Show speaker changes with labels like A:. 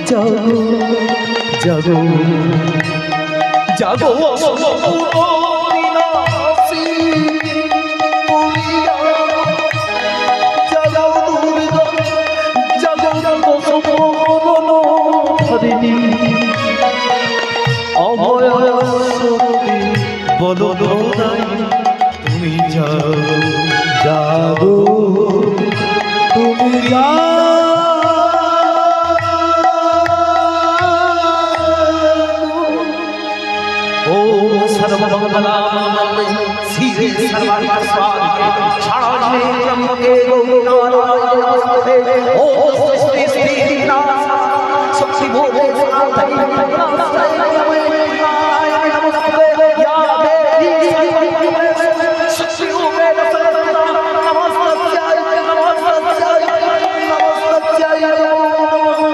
A: জাগো জাগো জাগো বলো তুমি যাও জাগো তুমি ओम सर्वमंगलामंगले शिवे सर्वार्थसाधिके शरण्ये त्र्यंबके गौरी नारायणी नमोस्तुते ओम श्री श्री